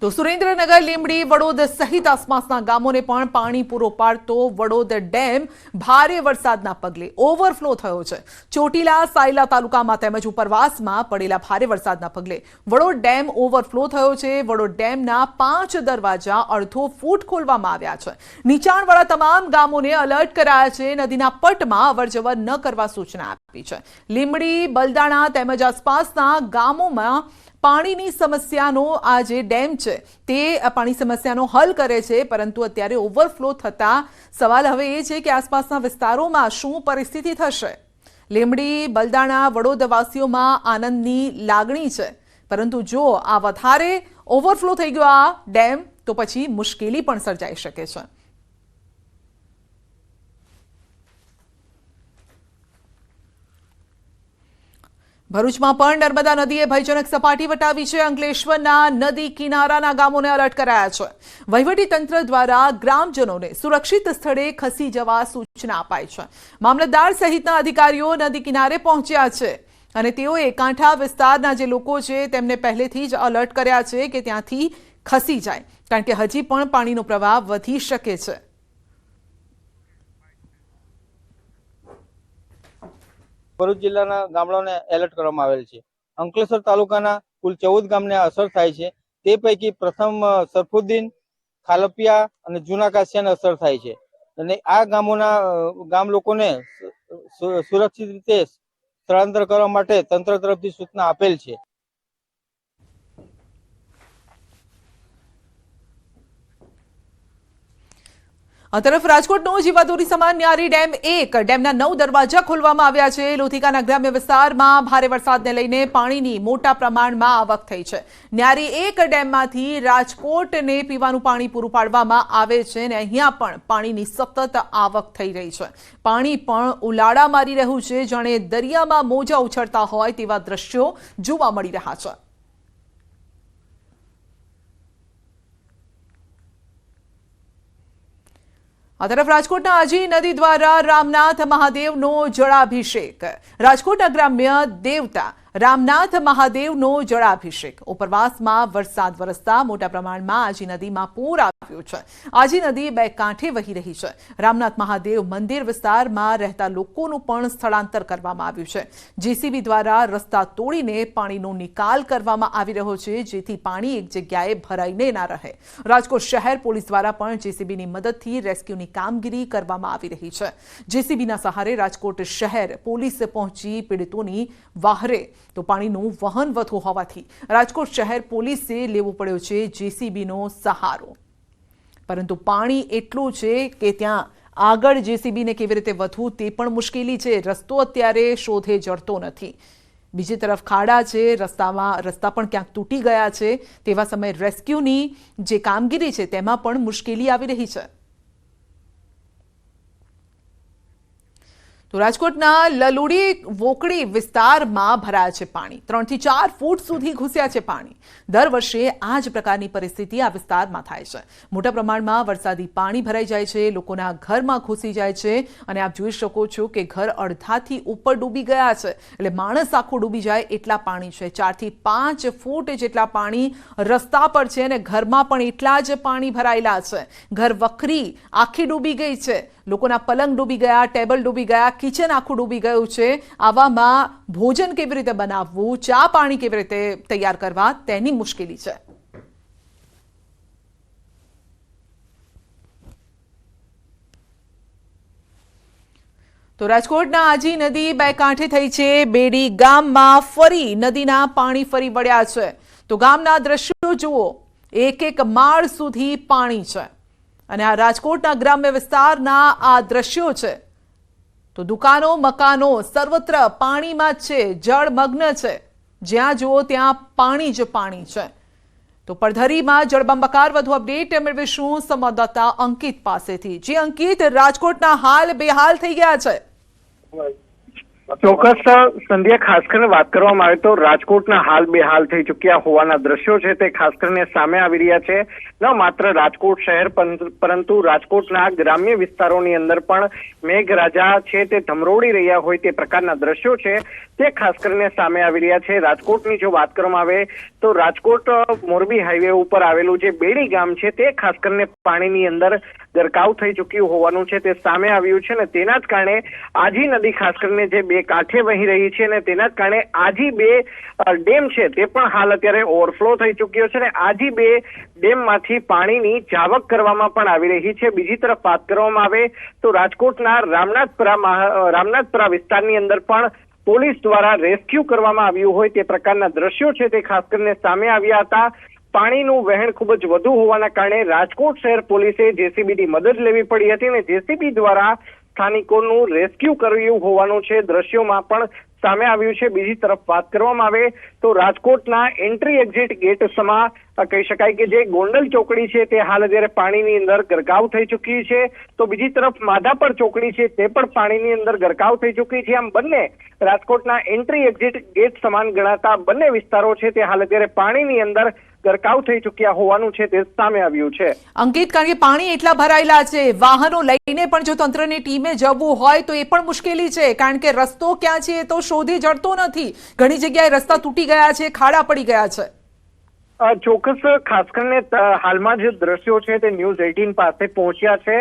તો સુરેન્દ્રનગર, લીંબડી, વડોદ સહિત આસપાસના ગામોને પણ પાણી પૂરો પાડતો વડોદ ડેમ ભારે વરસાદના પગલે ઓવરફ્લો થયો છે। ચોટીલા, સાયલા તાલુકામાં તેમજ ઉપરવાસમાં પડેલા ભારે વરસાદના પગલે વડોદ ડેમ ઓવરફ્લો થયો છે। વડોદ ડેમના 5 દરવાજા અડધો ફૂટ ખોલવામાં આવ્યા છે। નીચાણવાળા તમામ ગામોને એલર્ટ કરાયા છે। નદીના પટમાં અવરજવર ન કરવા સૂચના આપી છે। લીંબડી, બલદાણા તેમજ આસપાસના ગામોમાં પાણીની સમસ્યાનો આ જે ડેમ છે તે પાણી સમસ્યાનો હલ કરે છે, પરંતુ અત્યારે ઓવરફ્લો થતા સવાલ હવે એ છે કે આસપાસના વિસ્તારોમાં શું પરિસ્થિતિ થશે। લીંબડી, બલદાણા, વડોદવાસીઓમાં આનંદની લાગણી છે, પરંતુ જો આ વધારે ઓવરફ્લો થઈ ગયો આ ડેમ તો પછી મુશ્કેલી પણ સર્જાઈ શકે છે। ભરૂચમાં પણ નર્મદા નદીએ ભયજનક સપાટી વટાવી છે। અંકલેશ્વરના નદી કિનારાના ગામોને એલર્ટ કરાયા છે। વહીવટીતંત્ર દ્વારા ગ્રામજનોને સુરક્ષિત સ્થળે ખસી જવા સૂચના અપાઈ છે। મામલતદાર સહિતના અધિકારીઓ નદી કિનારે પહોંચ્યા છે અને તેઓએ કાંઠા વિસ્તારના જે લોકો છે તેમને પહેલેથી જ એલર્ટ કર્યા છે કે ત્યાંથી ખસી જાય, કારણ કે હજી પણ પાણીનો પ્રવાહ વધી શકે છે। ભરૂચ જિલ્લાના ગામડાઓને એલર્ટ કરવામાં આવેલ છે। અંકલેશ્વર તાલુકાના કુલ 14 ગામને અસર થાય છે। તે પૈકી પ્રથમ સરફુદ્દીન, ખાલપિયા અને જૂના કાસિયાને અસર થાય છે અને આ ગામ લોકોને સુરક્ષિત રીતે સ્થળાંતર કરવા માટે તંત્ર તરફથી સૂચના આપેલ છે। આ તરફ રાજકોટનો જીવાદોરી સમાન ન્યારી ડેમ 1 ડેમના 9 દરવાજા ખોલવામાં આવ્યા છે। લોધિકાના ગ્રામ્ય વિસ્તારમાં ભારે વરસાદને લઈને પાણીની મોટા પ્રમાણમાં આવક થઈ છે। ન્યારી 1 ડેમમાંથી રાજકોટને પીવાનું પાણી પૂરું પાડવામાં આવે છે અને અહીંયા પણ પાણીની સતત આવક થઈ રહી છે। પાણી પણ ઉલાળા મારી રહ્યું છે, જાણે દરિયામાં મોજા ઉછળતા હોય તેવા દ્રશ્યો જોવા મળી રહ્યા છે। આ તરફ રાજકોટના આજી નદી દ્વારા રામનાથ મહાદેવનો જળાભિષેક। રાજકોટના ગ્રામ્ય દેવતા રામનાથ મહાદેવનો જળાભિષેક। ઉપરવાસમાં વરસાદ વરસતા મોટા પ્રમાણમાં આજી નદીમાં પૂર આવ્યું છે। આજી નદી બે કાંઠે વહી રહી છે। રામનાથ મહાદેવ મંદિર વિસ્તારમાં રહેતા લોકોનું પણ સ્થળાંતર કરવામાં આવ્યું છે। જેસીબી દ્વારા રસ્તા તોડીને પાણીનો નિકાલ કરવામાં આવી રહ્યો છે, જેથી પાણી એક જગ્યાએ ભરાઈને ના રહે। રાજકોટ શહેર પોલીસ દ્વારા પણ જેસીબીની મદદથી રેસ્ક્યુની કામગીરી કરવામાં આવી રહી છે। જેસીબીના સહારે રાજકોટ શહેર પોલીસ પહોંચી પીડિતોની વહારે તો પાણીનું વહન વધુ હોવાથી રાજકોટ શહેર પોલીસે લેવો પડ્યો છે જેસીબીનો સહારો, પરંતુ પાણી એટલું છે કે ત્યાં આગળ જેસીબીને કેવી રીતે વધવું તે પણ મુશ્કેલી છે। રસ્તો અત્યારે શોધે જડતો નથી। બીજી તરફ ખાડા છે, રસ્તા પણ ક્યાંક તૂટી ગયા છે। તેવા સમયે રેસ્ક્યુની જે કામગીરી છે તેમાં પણ મુશ્કેલી આવી રહી છે। તો રાજકોટના લલુડી વોકડી વિસ્તારમાં ભરાયા છે પાણી। 3 થી 4 ફૂટ સુધી ઘૂસ્યા છે પાણી। દર વર્ષે આ જ પ્રકારની પરિસ્થિતિ આ વિસ્તારમાં થાય છે। મોટા પ્રમાણમાં વરસાદી પાણી ભરાઈ જાય છે, લોકોના ઘરમાં ઘૂસી જાય છે અને આપ જોઈ શકો છો કે ઘર અડધાથી ઉપર ડૂબી ગયા છે, એટલે માણસ આખું ડૂબી જાય એટલા પાણી છે। 4 થી 5 ફૂટ જેટલા પાણી રસ્તા પર છે અને ઘરમાં પણ એટલા જ પાણી ભરાયેલા છે। ઘર વખરી આખી ડૂબી ગઈ છે, લોકોના પલંગ ડૂબી ગયા, ટેબલ ડૂબી ગયા, કિચન આખું ડૂબી ગયું છે। આવામાં ભોજન કેવી રીતે બનાવવું, ચા પાણી કેવી રીતે તૈયાર કરવા તેની મુશ્કેલી છે। તો રાજકોટના આજી નદી બે કાંઠે થઈ છે। બેડી ગામમાં ફરી નદીના પાણી ફરી વળ્યા છે। તો ગામના દ્રશ્યો જુઓ, એક માળ સુધી પાણી છે અને આ રાજકોટના ગ્રામ્ય વિસ્તારના આ દ્રશ્યો છે। તો દુકાનો, મકાનો સર્વત્ર પાણીમાં જ છે, જળમગ્ન છે। જ્યાં જુઓ ત્યાં પાણી જ પાણી છે। તો પડધરીમાં જળબંબાકાર વધુ અપડેટ મેળવીશું સંવાદદાતા અંકિત પાસેથી। જે અંકિત, રાજકોટના હાલ બેહાલ થઈ ગયા છે। ચોક્કસ સંધ્યા, ખાસ કરીને વાત કરવામાં આવે તો રાજકોટના હાલ બેહાલ થઈ ચૂક્યા હોવાના દ્રશ્યો છે તે ખાસ કરીને સામે આવી રહ્યા છે। ન માત્ર રાજકોટ શહેર પરંતુ રાજકોટના ગ્રામ્ય વિસ્તારોની અંદર પણ મેઘરાજા છે તે ધમરોડી રહ્યા હોય તે પ્રકારના દ્રશ્યો છે તે ખાસ કરીને સામે આવી રહ્યા છે। રાજકોટની જો વાત કરવામાં આવે તો રાજકોટ મોરબી હાઈવે ઉપર આવેલું જે બેડી ગામ છે તે ખાસ કરીને પાણીની અંદર ગરકાવ થઈ ચૂક્યું હોવાનું છે તે સામે આવ્યું છે ને તેના જ કારણે આજી નદી ખાસ કરીને જે બે કાંઠે વહી રહી છે ને તેના જ કારણે આજી બે ડેમ છે તે પણ હાલ અત્યારે ઓવરફ્લો થઈ ચૂક્યો છે ને આજી બે ડેમમાંથી પાણીની જાવક કરવામાં પણ આવી રહી છે। બીજી તરફ વાત કરવામાં આવે તો રાજકોટના રામનાથપુરા વિસ્તારની અંદર પણ પોલીસ દ્વારા રેસ્ક્યુ કરવામાં આવ્યું હોય તે પ્રકારના દ્રશ્યો છે તે ખાસ કરીને સામે આવ્યા હતા। પાણીનું વહેણ ખૂબ જ વધુ હોવાના કારણે રાજકોટ શહેર પોલીસે જેસીબીની મદદ લેવી પડી હતી અને જેસીબી દ્વારા સ્થાનિકોનું રેસ્ક્યુ કર્યું હોવાનું છે દ્રશ્યોમાં પણ સામે આવ્યું છે। બીજી તરફ વાત કરવામાં આવે તો રાજકોટના એન્ટ્રી એક્ઝિટ ગેટ સમા કહી શકાય કે જે ગોંડલ ચોકડી છે તે હાલ અત્યારે પાણીની અંદર ગરકાવ થઈ ચૂકી છે તો બીજી તરફ માધાપર ચોકડી છે તે પણ પાણીની અંદર ગરકાવ થઈ ચૂકી છે। આમ બંને રાજકોટના એન્ટ્રી એક્ઝિટ ગેટ સમાન ગણાતા બંને વિસ્તારો છે તે હાલ અત્યારે પાણીની અંદર ગરકાવ થઈ ચૂક્યા હોવાનું છે તે સામે આવ્યું છે। અંકિત, કારણ કે પાણી એટલા ભરાયેલા છે, વાહનો લઈને પણ જો તંત્રની ટીમે જવું હોય તો એ પણ મુશ્કેલી છે, કારણ કે રસ્તો ક્યાં છે એ તો શોધી જડતો નથી। ઘણી જગ્યાએ રસ્તા તૂટી ગયા છે, ખાડા પડી ગયા છે। ચોક્કસ ખાસ કરીને હાલમાં જે દ્રશ્યો છે તે ન્યૂઝ 18 પાસે પહોંચ્યા છે।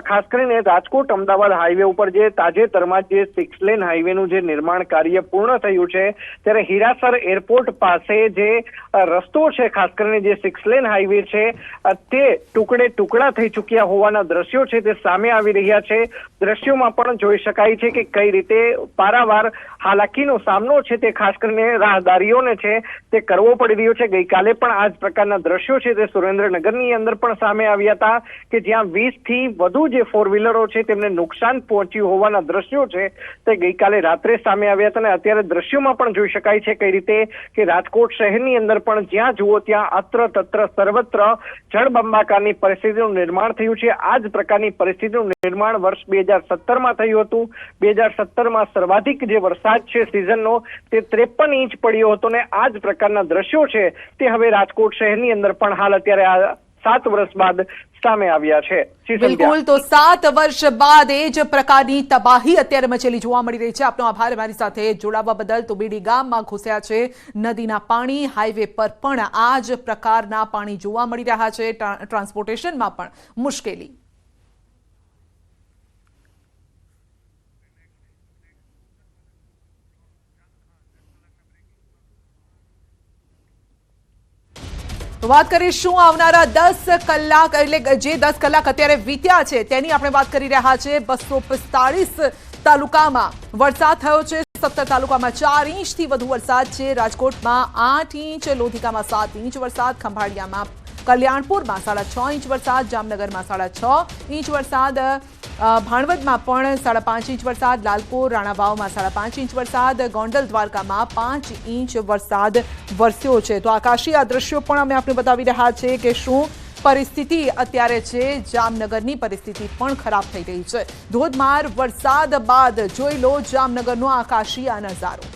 ખાસ કરીને રાજકોટ અમદાવાદ હાઈવે ઉપર જે તાજેતરમાં જે 6 લેન હાઈવેનું જે નિર્માણ કાર્ય પૂર્ણ થયું છે ત્યારે હીરાસર એરપોર્ટ પાસે જે રસ્તો છે ખાસ કરીને જે 6 લેન હાઈવે છે તે ટુકડા થઈ ચૂક્યા હોવાના દ્રશ્યો છે તે સામે આવી રહ્યા છે। દ્રશ્યોમાં પણ જોઈ શકાય છે કે કઈ રીતે પારાવાર હાલાકીનો સામનો છે તે ખાસ કરીને રાહદારીઓને છે તે કરવો પડી રહ્યો છે। ગઈકાલે પણ આ જ પ્રકારના દ્રશ્યો છે તે સુરેન્દ્રનગરની અંદર પણ સામે આવ્યા હતા કે જ્યાં 20 થી વધુ જે 4 વ્હીલરો છે તેમને નુકસાન પહોંચ્યું હોવાના દ્રશ્યો છે તે ગઈકાલે રાત્રે સામે આવ્યા હતા અને અત્યારે દ્રશ્યોમાં પણ જોઈ શકાય છે કઈ રીતે કે રાજકોટ શહેરની અંદર પણ જ્યાં જુઓ ત્યાં અત્ર તત્ર સર્વત્ર જળબંબાકારની પરિસ્થિતિનું નિર્માણ થયું છે। આ જ પ્રકારની પરિસ્થિતિનું નિર્માણ વર્ષ 2017માં થયું હતું। 2017માં સર્વાધિક જે વરસાદ છે સિઝનનો તે 53 ઇંચ પડ્યો હતો ને આ જ પ્રકારના દ્રશ્યો છે તે હવે રાજકોટ શહેરની અંદર પણ હાલ અત્યારે આ 7 વર્ષ બાદ સામે આવ્યા છે। બિલકુલ, તો 7 વર્ષ બાદ એ જ પ્રકારની તબાહી અત્યારે મચેલી જોવા મળી રહી છે। આપનો આભાર અમારી સાથે જોડાવા બદલ। તો બેડી ગામમાં ઘૂસ્યા છે નદીના પાણી, હાઈવે પર પણ આ જ પ્રકારના પાણી જોવા મળી રહ્યા છે, ટ્રાન્સપોર્ટેશનમાં પણ મુશ્કેલી। વાત કરીશું આવનારા 10 કલાક એટલે જે 10 કલાક અત્યારે વીત્યા છે તેની આપણે વાત કરી રહ્યા છે। 245 તાલુકામાં વરસાદ થયો છે, 17 તાલુકામાં 4 ઇંચથી વધુ વરસાદ છે। રાજકોટમાં 8 ઇંચ, લોધિકામાં 7 ઇંચ વરસાદ, ખંભાળિયામાં, કલ્યાણપુરમાં 6.5 ઇંચ વરસાદ, જામનગરમાં 6.5 ઇંચ વરસાદ, ભાણવડમાં પણ 5.5 ઇંચ વરસાદ, લાલપુર રાણાવાવમાં 5.5 ઇંચ વરસાદ, ગોંડલ દ્વારકામાં 5 ઇંચ વરસાદ વરસ્યો છે। તો આકાશી આ દ્રશ્યો પણ અમે આપને બતાવી રહ્યા છે કે શું પરિસ્થિતિ અત્યારે છે। જામનગરની પરિસ્થિતિ પણ ખરાબ થઈ રહી છે। ધોધમાર વરસાદ બાદ જોઈ લો જામનગરનો આકાશી આ નજારો।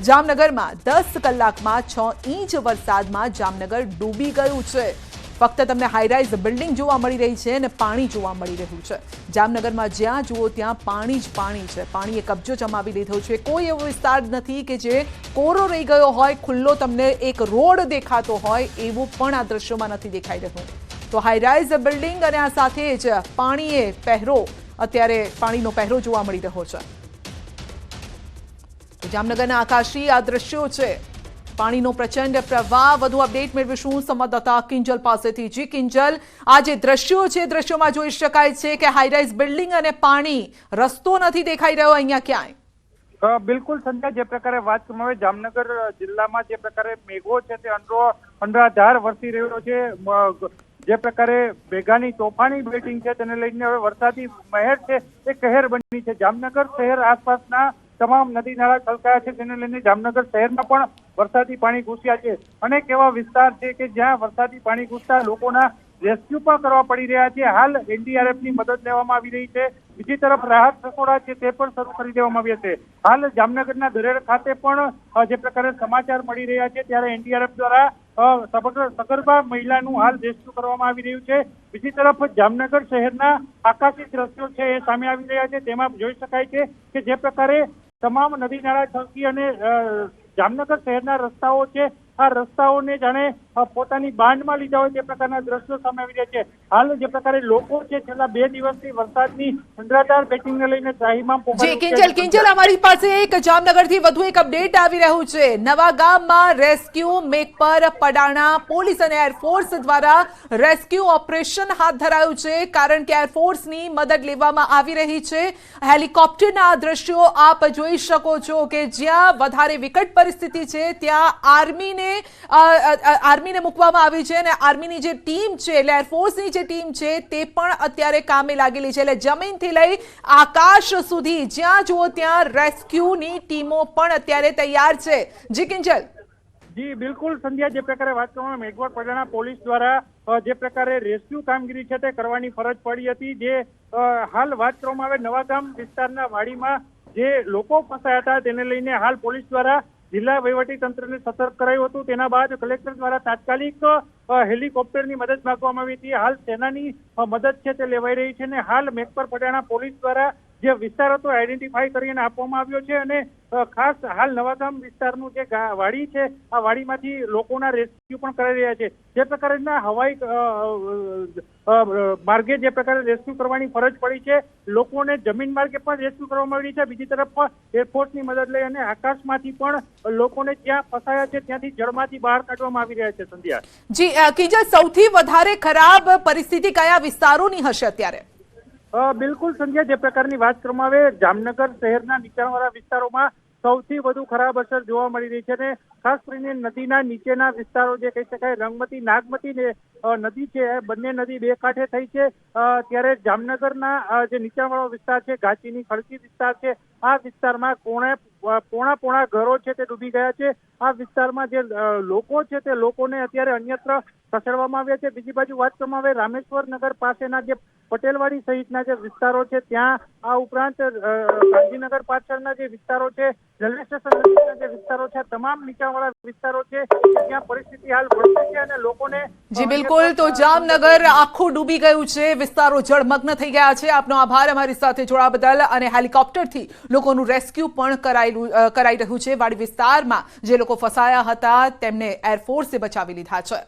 જામનગરમાં 10 કલાકમાં 6 ઇંચ વરસાદમાં જામનગર ડૂબી ગયું છે। ફક્ત તમને હાઈરાઇઝ બિલ્ડિંગ જોવા મળી રહી છે અને પાણી જોવા મળી રહ્યું છે। જામનગરમાં જ્યાં જુઓ ત્યાં પાણી જ પાણી છે। પાણીએ કબજો જમાવી લીધો છે। કોઈ એવો વિસ્તાર નથી કે જે કોરો રહી ગયો હોય, ખુલ્લો તમને એક રોડ દેખાતો હોય, એવું પણ આ દ્રશ્યોમાં નથી દેખાઈ રહ્યું। તો હાઈરાઇઝ બિલ્ડિંગ અને આ સાથે જ પાણીએ પહેરો, અત્યારે પાણીનો પહેરો જોવા મળી રહ્યો છે। તો જામનગરના આકાશી આ દ્રશ્યો છે, પાણીનો પ્રચંડ પ્રવાહ। વધુ અપડેટ મેળવીશું સંવાદદાતા કિંજલ પાસેથી। જી કિંજલ, આ જે દ્રશ્યો છે દ્રશ્યોમાં જોઈ શકાય છે કે હાઈરાઇઝ બિલ્ડિંગ અને પાણી, રસ્તો નથી દેખાઈ રહ્યો અહીંયા ક્યાંય। બિલકુલ સંજય, જે પ્રકારે વાત કરવામાં આવે જામનગર જિલ્લામાં જે પ્રકારે મેઘો છે તે અનરાધાર વરસી રહ્યો છે। જે પ્રકારે મેઘાની તોફાની બેટિંગ છે તેને લઈને હવે વરસાદી મહેર છે એ કહેર બની છે। જામનગર શહેર આસપાસના તમામ નદી નાળા છલકાયા છે તેને લઈને જામનગર શહેરમાં પણ વરસાદી પાણી ઘૂસ્યા છે। અનેક એવા વિસ્તાર છે કે જ્યાં વરસાદી પાણી ઘૂસતા લોકોના રેસ્ક્યુ પણ કરવા પડી રહ્યા છે। હાલ એનડીઆરએફની મદદ લેવામાં આવી રહી છે। બીજી તરફ રાહત સકોડા છે તે પણ શરૂ કરી દેવામાં આવ્યા છે। હાલ જામનગરના દરેડ ખાતે પણ જે પ્રકારે સમાચાર મળી રહ્યા છે ત્યારે એનડીઆરએફ દ્વારા સગર્ભા મહિલાનું હાલ રેસ્ક્યુ કરવામાં આવી રહ્યું છે। બીજી તરફ જામનગર શહેરના આકાશી દ્રશ્યો છે એ સામે આવી રહ્યા છે। તેમાં જોઈ શકાય છે કે જે પ્રકારે તમામ નદી નાળા છલકી અને જામનગર શહેરના રસ્તાઓ છે આ રસ્તાઓને જાણે પોતાની બાંધમાં લીધા હોય તે પ્રકારના દ્રશ્યો સામે આવી રહ્યા છે. હાલ જે પ્રકારે લોકો છે છેલ્લા 2 દિવસથી વરસાદની અનરાધાર બેટિંગને લઈને ત્રાહિમામ જી કિંજલ અમારી પાસે એક જામનગરથી વધુ એક અપડેટ આવી રહ્યું છે. નવા ગામમાં રેસ્ક્યુ મેક પર પડાણા પોલીસ અને એરફોર્સ દ્વારા રેસ્ક્યુ ઓપરેશન હાથ ધરાયું છે, કારણ કે એરફોર્સની મદદ લેવામાં આવી રહી છે. હેલિકોપ્ટરના દ્રશ્યો આપ જોઈ શકો છો કે જ્યાં વધારે વિકટ પરિસ્થિતિ છે ત્યાં આર્મીને મૂકવામાં આવી છે અને આર્મીની જે ટીમ છે એટલે એરફોર્સની જે ટીમ છે તે પણ અત્યારે કામે લાગેલી છે. એટલે જમીનથી લઈ આકાશ સુધી જ્યાં જુઓ ત્યાં રેસ્ક્યુની ટીમો પણ અત્યારે તૈયાર છે. જી કિંજલ. જી બિલકુલ સંધ્યા, જે પ્રકારે વાત કરવામાં મેઘવાળ પડાણા પોલીસ દ્વારા જે પ્રકારે રેસ્ક્યુ કામગીરી છે તે કરવાની ફરજ પડી હતી, જે હાલ વાત કરવામાં આવે નવાગામ વિસ્તારના વાડીમાં જે લોકો ફસાયા હતા તેને લઈને હાલ પોલીસ દ્વારા જિલ્લા વહીવટી તંત્રને સતર્ક કરાયું હતું. તેના બાદ કલેક્ટર દ્વારા તાત્કાલિક હેલિકોપ્ટરની મદદ માંગવામાં આવી હતી. હાલ સેનાની મદદ છે તે લેવાઈ રહી છે અને હાલ મેઘપર પડાણા પોલીસ દ્વારા જે વિસ્તાર હતો આઈડેન્ટિફાઈ કરીને આપવામાં આવ્યો છે અને ખાસ હાલ નવાગામ વિસ્તારનું જે વાડી છે આ વાડીમાંથી લોકોના રેસ્ક્યુ પણ કરાઈ રહ્યા છે. જે પ્રકારના હવાઈ માર્ગે જે પ્રકારે રેસ્ક્યુ કરવાની ફરજ પડી છે, લોકોને જમીન માર્ગે પણ રેસ્ક્યુ કરવામાં આવી છે. બીજી તરફ એરફોર્સની મદદ લઈ અને આકાશમાંથી પણ લોકોને જ્યાં ફસાયા છે ત્યાંથી જળમાંથી બહાર કાઢવામાં આવી રહ્યા છે. સંધ્યા. જી કિંજલ, સૌથી વધારે ખરાબ પરિસ્થિતિ કયા વિસ્તારોની હશે અત્યારે? બિલકુલ સંધ્યા, જે પ્રકારની વાત કરવામાં આવે જામનગર શહેરના નીચાણવાળા વિસ્તારોમાં સૌથી વધુ ખરાબ અસર જોવા મળી રહી છે અને ખાસ કરીને નદીના નીચેના વિસ્તારો જે કહી શકાય રંગમતી નાગમતી નદી છે, બંને નદી બે કાંઠે થઈ છે. ત્યારે જામનગરના જે નીચાણવાળો વિસ્તાર છે, ઘાચીની ખડકી વિસ્તાર છે, આ વિસ્તારમાં પોણા ઘરો છે તે ડૂબી ગયા છે. આ વિસ્તારમાં જે લોકો છે તે લોકોને અત્યારે અન્યત્ર ખસેડવામાં આવ્યા છે. બીજી બાજુ વાત કરવામાં આવે રામેશ્વર નગર પાસેના જે પટેલવાડી સહિતના જે વિસ્તારો છે ત્યાં આ ઉપરાંત ગાંધીનગર પાછળના જે વિસ્તારો છે, રેલવે સ્ટેશન નજીકના જે વિસ્તારો છે, તમામ નીચાણવાળા વિસ્તારો છે ત્યાં પરિસ્થિતિ હાલ વણસી છે અને લોકોને જી બિલકુલ. તો જામનગર આખું ડૂબી ગયું છે, વિસ્તારો જળમગ્ન થઈ ગયા છે. આપનો આભાર અમારી સાથે જોડાવા બદલ. અને હેલિકોપ્ટરથી લોકોનું રેસ્ક્યુ પણ કરાઈ રહ્યું છે. વાડી વિસ્તારમાં જે લોકો ફસાયા હતા તેમને એરફોર્સે બચાવી લીધા છે.